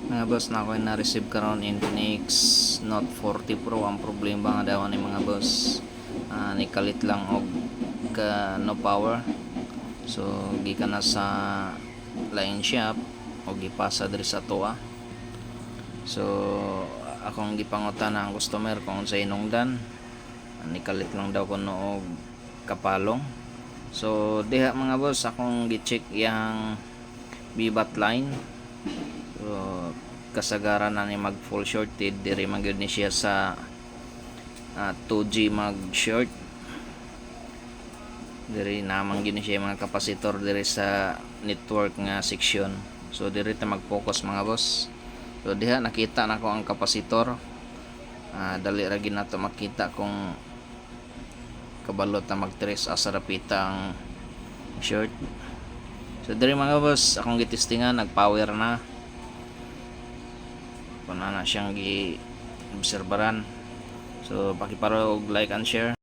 Mga boss, na ako na-receive karon Infinix Note 40 Pro. Ang problema nga daw ni mga boss, nikalit lang og ka no power. So gikan na sa line shop o gipasa diri sa tuwa. So akong gipangutan ang customer kung sa inungdan, nikalit lang daw kuno og kapalong. So diha mga boss, akong gi-check yang bibat line. So kasagaran na ni mag full shorted diri man gyud ni siya sa 2G mag short. Diri naman gyud ni siya mga kapasitor diri sa network nga section. So diri ta mag-focus mga boss. So diha nakita na ko ang kapasitor. Dali ra gyud nato makita kung kabalot na mag-trace asa rapita ang short. So diri mga boss, akong gitestingan, nag-power na. Kung na siyang gi-obserbaran. So pakiparo og like and share.